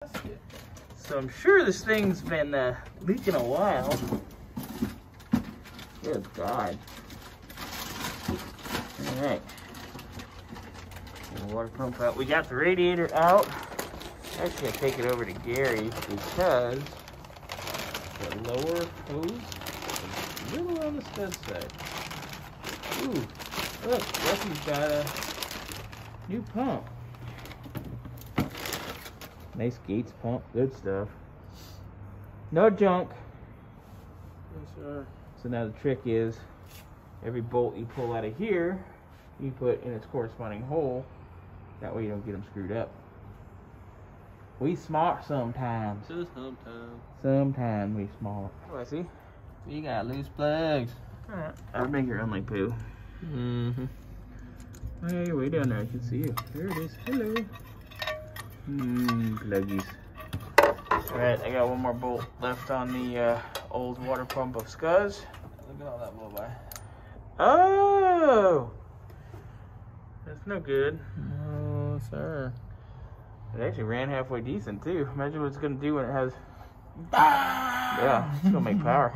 So I'm sure this thing's been leaking a while. Good God. All right. Water pump out. We got the radiator out. I'm actually gonna take it over to Gary because the lower hose is a little on the stud side. Ooh, look, Jesse's got a new pump. Nice Gates pump, good stuff. No junk. Yes, sir. So now the trick is, every bolt you pull out of here, you put in its corresponding hole. That way you don't get them screwed up. We smart sometimes. Just sometimes. Sometimes we smart. Oh, I see. You got loose plugs. Alright. I would make your own like poo. Mm-hmm. Hey, you're way down there. I can see you. There it is. Hello. Pluggies. Alright, I got one more bolt left on the old water pump of Scuzz. Look at all that blow by. Oh! That's no good. No, sir. It actually ran halfway decent too. Imagine what it's gonna do when it has. Yeah, it's gonna make power.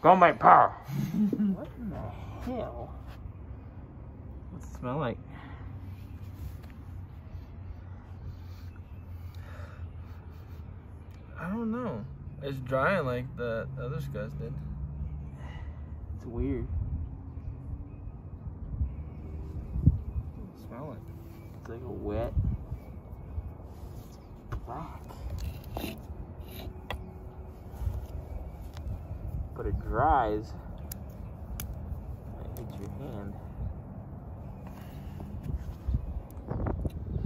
Gonna make power. What in the hell? What's it smell like? I don't know. It's drying like the other Scuzz did. It's weird. What's it smell like? It's like a wet. It's black. But it dries. It hits your hand.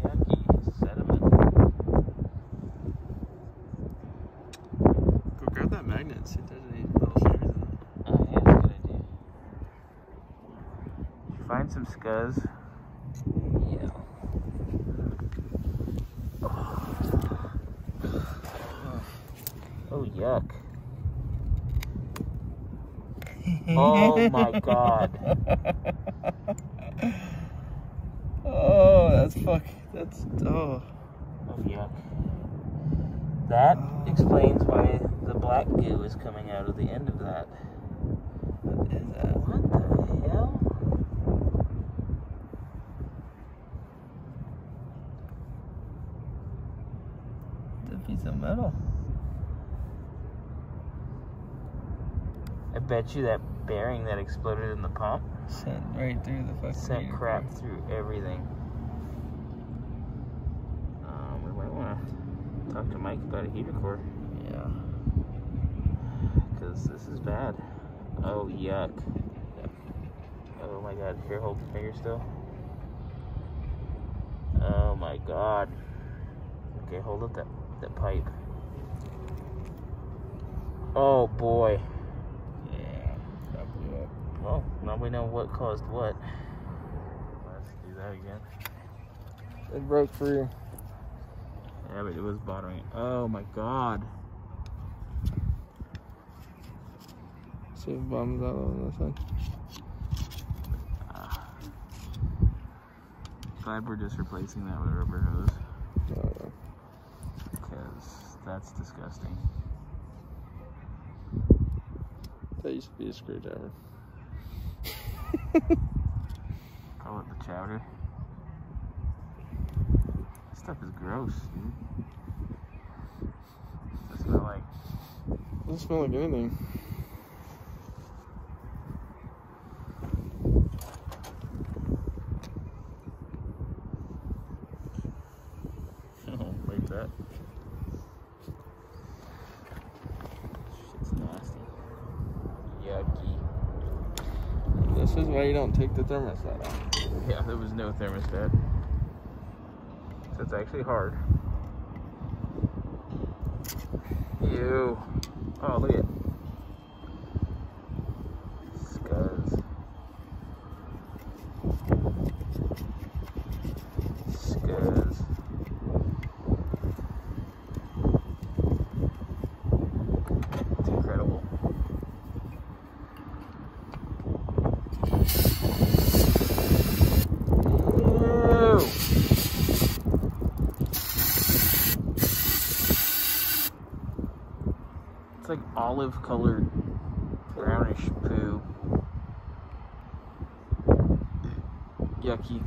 Yucky sediment. Go grab that magnet and see if there's any little shavings in it. Oh yeah, that's a good idea. Did you find some Scuzz? Yeah. Oh, yuck. Oh my God. Oh, that's oh. Oh, yuck. That explains why the black goo is coming out of the end of that. What is that? What the hell? It's a piece of metal. I bet you that bearing that exploded in the pump Sent right through the fucking sent heater crap core. through everything. We might want to talk to Mike about a heater core. Yeah. Because this is bad. Oh, yuck. Oh my God. Here, hold the finger still. Oh my God. Okay, hold up that pipe. Oh boy. Yeah. That blew up. Well, now we know what caused what. Let's do that again. It broke free. Yeah, but it was bottoming. Oh my God. See if it bottoms out on this one. Glad we're just replacing that with a rubber hose. Oh, yeah. Because that's disgusting. That used to be a screwdriver. Call it the chowder. This stuff is gross, dude. Doesn't smell like. Doesn't smell like anything. Oh, break that. Shit's nasty. Yucky. This is why you don't take the thermostat out. Yeah, there was no thermostat. So it's actually hard. Ew. Oh, look at it. Scuzz. Scuzz. It's incredible. Ew. It's like olive colored brownish poo. Yucky.